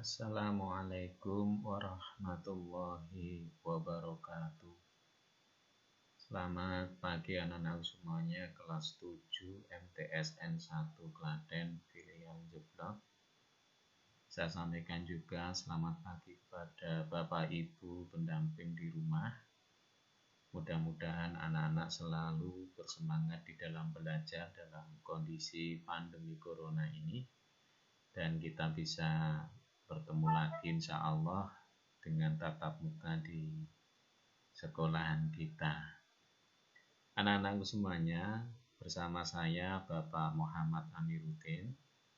Assalamualaikum warahmatullahi wabarakatuh. Selamat pagi anak-anak semuanya, kelas 7 MTSN 1 Klaten pilihan jeblok. Saya sampaikan juga selamat pagi kepada Bapak Ibu pendamping di rumah. Mudah-mudahan anak-anak selalu bersemangat di dalam belajar dalam kondisi pandemi corona ini, dan kita bisa bertemu lagi insya Allah dengan tatap muka di sekolahan kita. Anak-anakku semuanya, bersama saya Bapak Muhammad Amiruddin,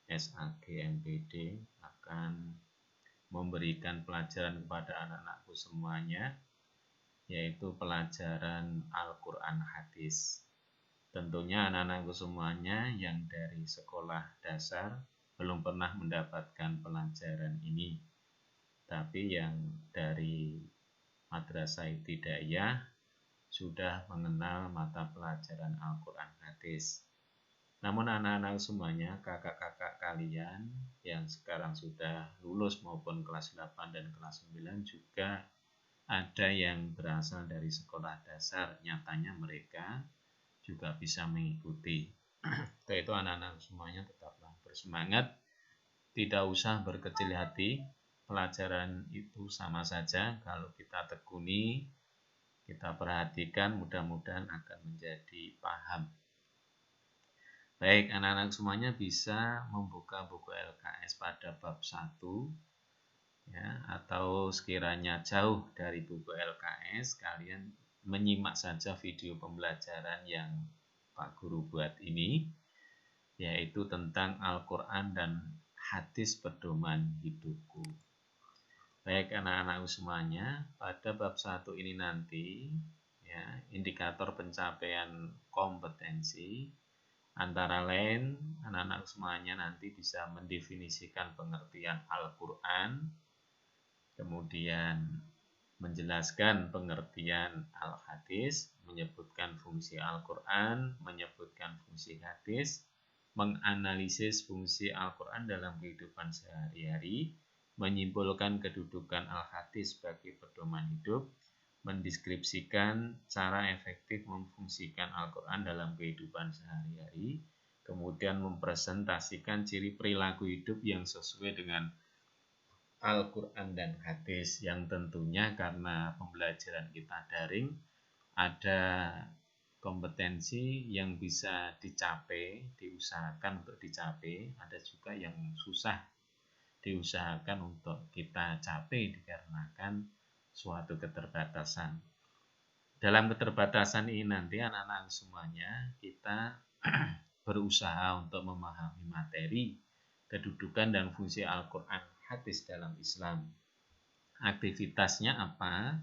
SAG MPD, akan memberikan pelajaran kepada anak-anakku semuanya, yaitu pelajaran Al-Quran Hadis. Tentunya anak-anakku semuanya yang dari sekolah dasar belum pernah mendapatkan pelajaran ini, tapi yang dari madrasah ibtidaiyah sudah mengenal mata pelajaran Al-Quran Hadis. Namun anak-anak semuanya, kakak-kakak kalian yang sekarang sudah lulus maupun kelas 8 dan kelas 9 juga ada yang berasal dari sekolah dasar, nyatanya mereka juga bisa mengikuti. Yaitu anak-anak semuanya tetaplah bersemangat, tidak usah berkecil hati. Pelajaran itu sama saja, kalau kita tekuni, kita perhatikan, mudah-mudahan akan menjadi paham. Baik, anak-anak semuanya bisa membuka buku LKS pada bab 1, ya, atau sekiranya jauh dari buku LKS, kalian menyimak saja video pembelajaran yang Pak Guru buat ini, yaitu tentang Al-Quran dan hadis pedoman hidupku. Baik anak-anakku semuanya, pada bab 1 ini nanti, ya, indikator pencapaian kompetensi antara lain anak-anak semuanya nanti bisa mendefinisikan pengertian Al-Quran, kemudian menjelaskan pengertian Al-Hadis, menyebutkan fungsi Al-Quran, menyebutkan fungsi hadis, menganalisis fungsi Al-Quran dalam kehidupan sehari-hari, menyimpulkan kedudukan Al-Hadis sebagai pedoman hidup, mendeskripsikan cara efektif memfungsikan Al-Quran dalam kehidupan sehari-hari, kemudian mempresentasikan ciri perilaku hidup yang sesuai dengan Al-Quran dan hadis, yang tentunya karena pembelajaran kita daring, ada kompetensi yang bisa dicapai, diusahakan untuk dicapai, ada juga yang susah diusahakan untuk kita capai dikarenakan suatu keterbatasan. Dalam keterbatasan ini nanti anak-anak semuanya kita berusaha untuk memahami materi, kedudukan dan fungsi Al-Quran hadis dalam Islam. Aktivitasnya apa?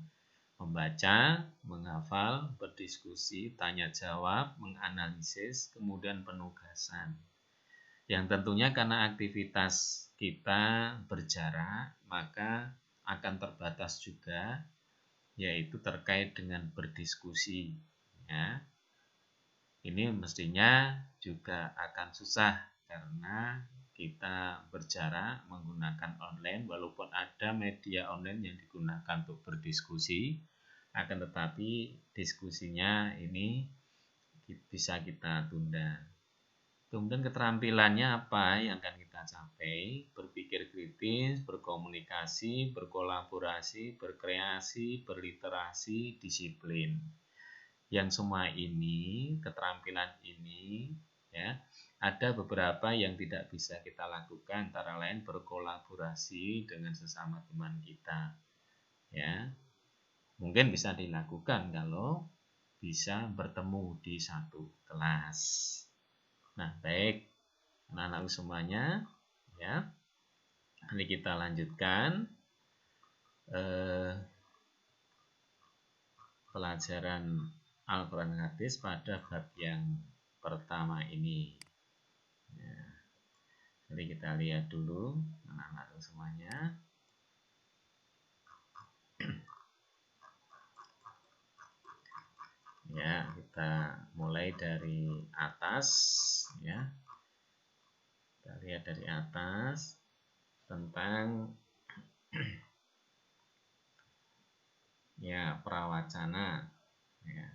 Membaca, menghafal, berdiskusi, tanya jawab, menganalisis, kemudian penugasan. Yang tentunya karena aktivitas kita berjarak, maka akan terbatas juga, yaitu terkait dengan berdiskusi. Ya. Ini mestinya juga akan susah karena kita berjarak menggunakan online, walaupun ada media online yang digunakan untuk berdiskusi, akan tetapi diskusinya ini bisa kita tunda. Kemudian keterampilannya apa yang akan kita capai? Berpikir kritis, berkomunikasi, berkolaborasi, berkreasi, berliterasi, disiplin. Yang semua ini, keterampilan ini, ya, ada beberapa yang tidak bisa kita lakukan, antara lain berkolaborasi dengan sesama teman kita. Ya, mungkin bisa dilakukan kalau bisa bertemu di satu kelas. Nah, baik anak-anak semuanya, ya. Nanti kita lanjutkan pelajaran Al-Quran Hadis pada bab yang pertama ini. Ya. Jadi kita lihat dulu anak-anak semuanya. Ya, kita mulai dari atas, ya. Kita lihat dari atas tentang Ya, prawacana. Ya,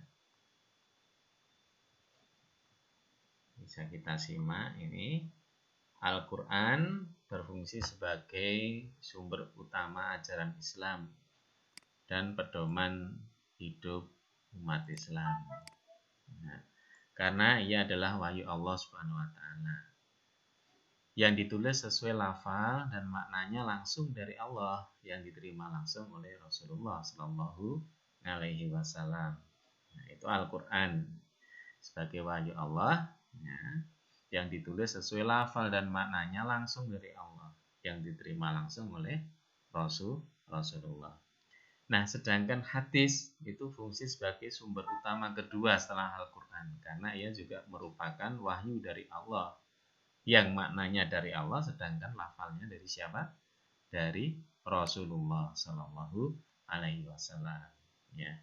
bisa kita simak ini. Al-Quran berfungsi sebagai sumber utama ajaran Islam dan pedoman hidup umat Islam. Nah, karena ia adalah wahyu Allah Subhanahu wa taala yang ditulis sesuai lafal dan maknanya langsung dari Allah, yang diterima langsung oleh Rasulullah Shallallahu Alaihi Wasallam. Nah, itu Al-Quran sebagai wahyu Allah, ya, yang ditulis sesuai lafal dan maknanya langsung dari Allah, yang diterima langsung oleh Rasulullah. Nah, sedangkan hadis itu fungsi sebagai sumber utama kedua setelah Al-Quran, karena ia juga merupakan wahyu dari Allah, yang maknanya dari Allah, sedangkan lafalnya dari siapa? Dari Rasulullah Shallallahu Alaihi Wasallam. Ya.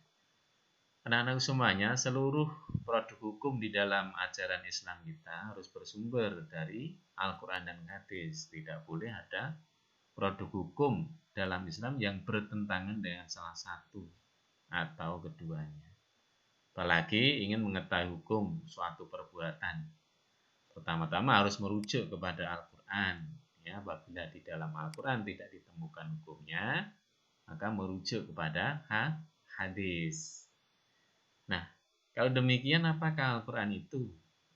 Anak-anak semuanya, seluruh produk hukum di dalam ajaran Islam kita harus bersumber dari Al-Quran dan hadis. Tidak boleh ada produk hukum dalam Islam yang bertentangan dengan salah satu atau keduanya. Apalagi ingin mengetahui hukum suatu perbuatan, pertama-tama harus merujuk kepada Al-Quran. Ya, apabila di dalam Al-Quran tidak ditemukan hukumnya, maka merujuk kepada hadis. Nah, kalau demikian apakah Al-Quran itu?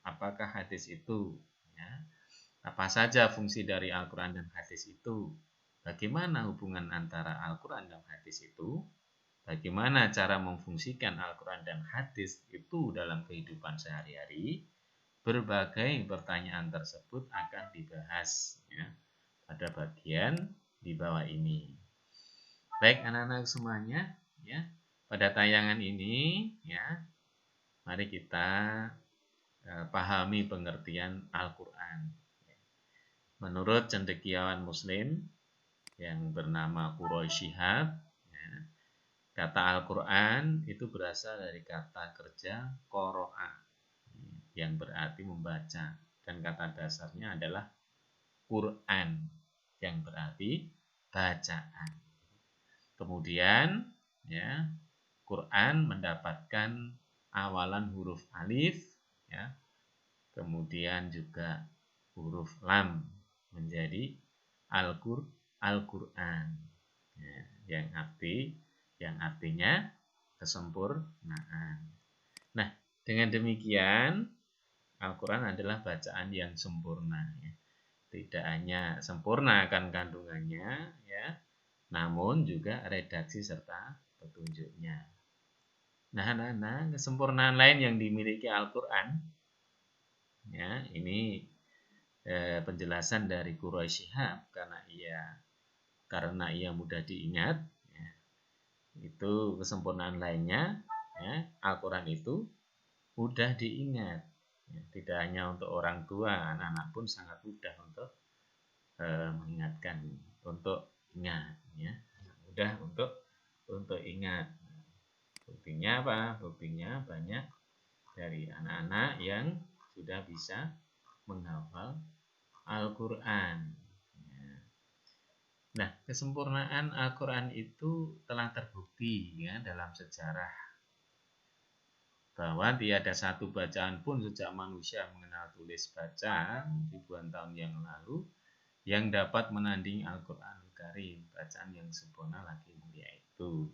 Apakah hadis itu? Ya, apa saja fungsi dari Al-Quran dan hadis itu? Bagaimana hubungan antara Al-Quran dan hadis itu? Bagaimana cara memfungsikan Al-Quran dan hadis itu dalam kehidupan sehari-hari? Berbagai pertanyaan tersebut akan dibahas, ya, pada bagian di bawah ini. Baik anak-anak semuanya, ya, pada tayangan ini, ya, mari kita pahami pengertian Al-Quran. Menurut cendekiawan Muslim yang bernama Quraisy Shihab, ya, kata Al-Quran itu berasal dari kata kerja qoro'a, yang berarti membaca, dan kata dasarnya adalah Quran, yang berarti bacaan. Kemudian, ya, Quran mendapatkan awalan huruf alif, ya, kemudian juga huruf lam menjadi Al-Quran, ya, yang artinya kesempurnaan. Nah, dengan demikian Al-Quran adalah bacaan yang sempurna, ya. Tidak hanya sempurna akan kandungannya, ya, namun juga redaksi serta petunjuknya. Nah, anak-anak, kesempurnaan lain yang dimiliki Al-Quran, ya, ini penjelasan dari Quraisy Shihab, karena ia mudah diingat, ya, itu kesempurnaan lainnya, ya, Al-Quran itu mudah diingat. Ya, tidak hanya untuk orang tua, anak-anak pun sangat mudah untuk mengingatkan, untuk ingat, ya, mudah untuk ingat. Buktinya apa? Buktinya banyak dari anak-anak yang sudah bisa menghafal Al-Quran. Ya. Nah, kesempurnaan Al-Quran itu telah terbukti, ya, dalam sejarah, bahwa tiada satu bacaan pun sejak manusia mengenal tulis baca ribuan tahun yang lalu yang dapat menandingi Al-Quranul Karim, bacaan yang sempurna lagi mulia itu.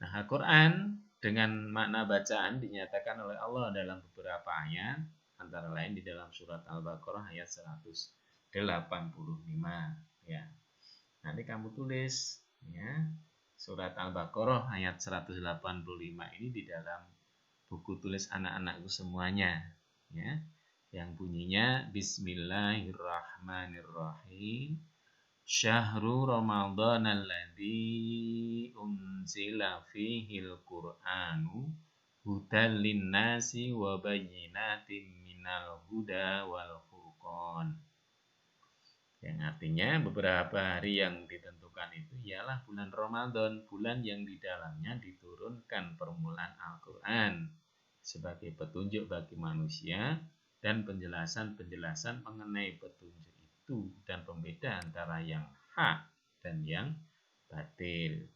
Nah, Al-Quran dengan makna bacaan dinyatakan oleh Allah dalam beberapa ayat, antara lain di dalam surat Al-Baqarah ayat 185, ya. Nanti kamu tulis, ya, surat Al-Baqarah ayat 185 ini di dalam buku tulis anak-anakku semuanya, ya, yang bunyinya Bismillahirrahmanirrahim. Syahrul Ramadan alladzi unzila fihil Qur'anu hudal linnasi wa bayyinatin minal huda wal furqan. Yang artinya beberapa hari yang ditentukan itu ialah bulan Ramadan, bulan yang di dalamnya diturunkan permulaan Al-Quran sebagai petunjuk bagi manusia dan penjelasan-penjelasan mengenai petunjuk itu dan pembeda antara yang hak dan yang batil.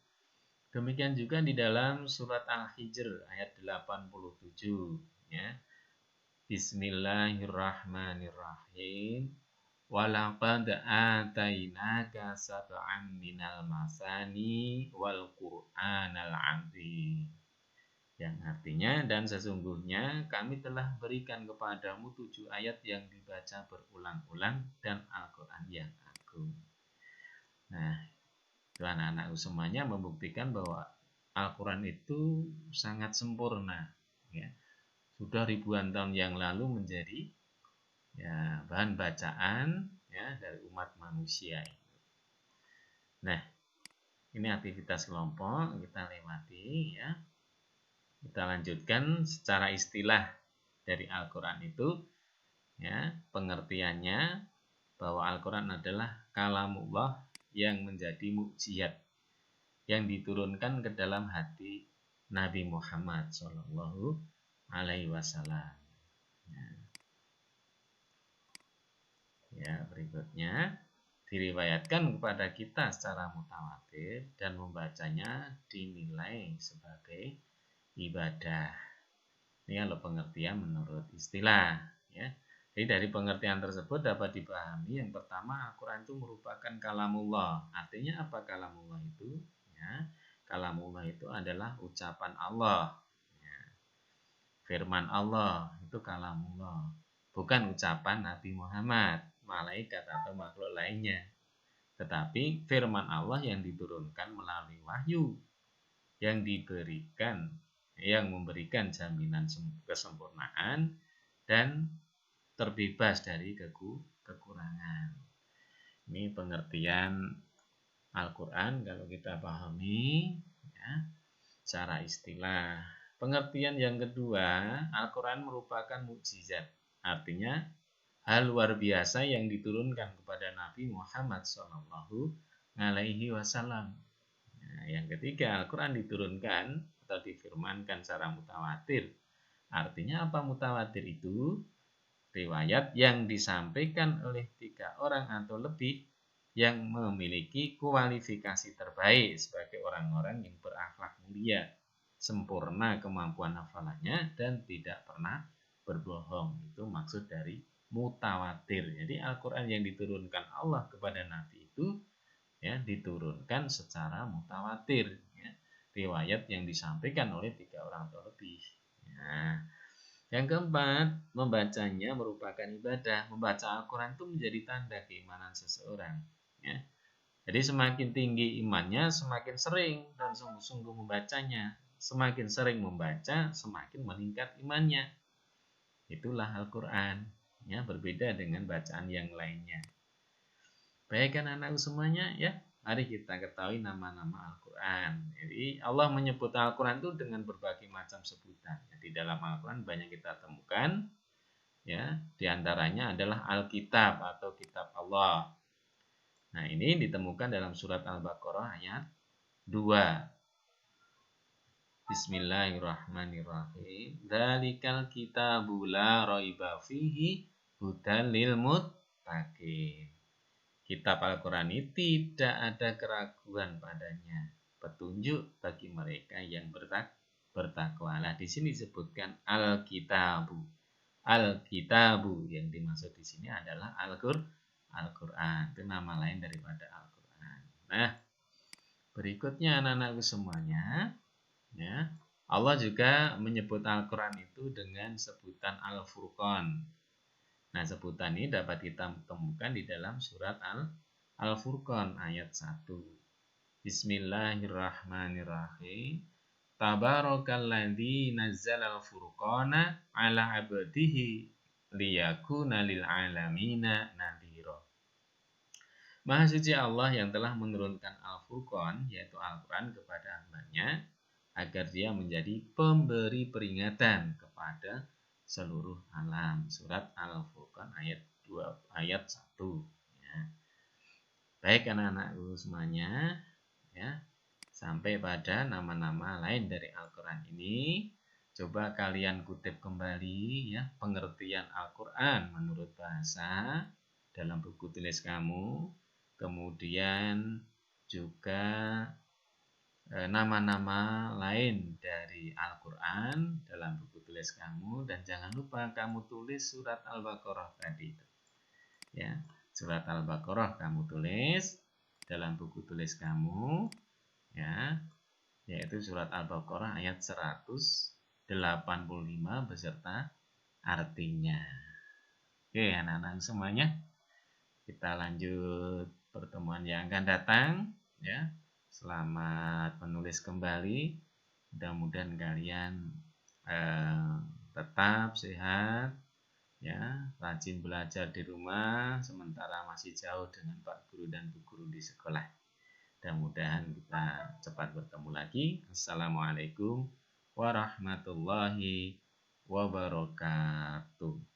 Demikian juga di dalam surat Al-Hijr ayat 87 ya. Bismillahirrahmanirrahim. Walaqad atainaka sab'an minal masani wal Qur'anal 'azim. Yang artinya, dan sesungguhnya kami telah berikan kepadamu 7 ayat yang dibaca berulang-ulang dan Al-Quran yang agung. Nah, itu anak-anak semuanya membuktikan bahwa Al-Quran itu sangat sempurna. Ya. Sudah ribuan tahun yang lalu menjadi ya, bahan bacaan ya, dari umat manusia. Nah, ini aktivitas kelompok kita lewati ya. Kita lanjutkan secara istilah dari Al-Quran itu ya, pengertiannya bahwa Al-Quran adalah kalamullah yang menjadi mukjizat yang diturunkan ke dalam hati Nabi Muhammad Shallallahu Alaihi Wasallam. Ya, berikutnya diriwayatkan kepada kita secara mutawatir dan membacanya dinilai sebagai ibadah. Ini kalau pengertian menurut istilah ya. Jadi dari pengertian tersebut dapat dipahami yang pertama, Al-Quran itu merupakan kalamullah. Artinya apa kalamullah itu? Ya, kalamullah itu adalah ucapan Allah. Ya. Firman Allah itu kalamullah. Bukan ucapan Nabi Muhammad, malaikat atau makhluk lainnya. Tetapi firman Allah yang diturunkan melalui wahyu yang diberikan, yang memberikan jaminan kesempurnaan dan terbebas dari kekurangan. Ini pengertian Al-Quran kalau kita pahami ya, secara istilah. Pengertian yang kedua, Al-Quran merupakan mukjizat. Artinya hal luar biasa yang diturunkan kepada Nabi Muhammad SAW. Nah, yang ketiga, Al-Quran diturunkan atau difirmankan secara mutawatir. Artinya apa mutawatir itu? Riwayat yang disampaikan oleh 3 orang atau lebih yang memiliki kualifikasi terbaik sebagai orang-orang yang berakhlak mulia, sempurna kemampuan hafalannya, dan tidak pernah berbohong. Itu maksud dari mutawatir. Jadi Al-Quran yang diturunkan Allah kepada Nabi itu ya, diturunkan secara mutawatir. Ya. Riwayat yang disampaikan oleh 3 orang atau lebih. Nah, yang keempat, membacanya merupakan ibadah. Membaca Al-Quran itu menjadi tanda keimanan seseorang. Ya. Jadi semakin tinggi imannya, semakin sering dan sungguh-sungguh membacanya. Semakin sering membaca, semakin meningkat imannya. Itulah Al-Quran. Ya, berbeda dengan bacaan yang lainnya. Baik anak-anak semuanya ya. Mari kita ketahui nama-nama Al-Quran. Jadi Allah menyebut Al-Quran itu dengan berbagai macam sebutan. Di dalam Al-Quran banyak kita temukan. Ya, diantaranya adalah Alkitab atau Kitab Allah. Nah, ini ditemukan dalam surat Al-Baqarah ayat 2. Bismillahirrahmanirrahim. Dzalikal kitabu la raiba fihi hudal lil muttaqin. Kitab Al-Quran ini tidak ada keraguan padanya, petunjuk bagi mereka yang bertakwa. Nah, di sini disebutkan Al-Kitabu. Al-Kitabu yang dimaksud di sini adalah Al-Quran. Itu nama lain daripada Al-Quran. Nah, berikutnya anak-anakku semuanya, ya, Allah juga menyebut Al-Quran itu dengan sebutan Al-Furqan. Nah, sebutan ini dapat kita temukan di dalam surat Al-Furqan ayat 1. Bismillahirrahmanirrahim. Tabarakalladzi nazzala al-furqana ala 'abdihi liyakuna lil 'alamina nadhira. Maha suci Allah yang telah menurunkan Al-Furqan, yaitu Al-Quran, kepada hambanya agar dia menjadi pemberi peringatan kepada seluruh alam. Surat Al-Furqan ayat 1 ya. Baik anak-anakku semuanya ya, sampai pada nama-nama lain dari Al-Quran ini. Coba kalian kutip kembali ya, pengertian Al-Quran menurut bahasa dalam buku tulis kamu. Kemudian juga nama-nama lain dari Al-Quran dalam buku tulis kamu, dan jangan lupa kamu tulis surat Al-Baqarah tadi itu. Ya, surat Al-Baqarah kamu tulis dalam buku tulis kamu, ya, yaitu surat Al-Baqarah ayat 185 beserta artinya. Oke, anak-anak semuanya, kita lanjut pertemuan yang akan datang, ya. Selamat menulis kembali. Mudah-mudahan kalian tetap sehat, ya, rajin belajar di rumah sementara masih jauh dengan Pak Guru dan Bu Guru di sekolah. Mudah-mudahan kita cepat bertemu lagi. Assalamualaikum warahmatullahi wabarakatuh.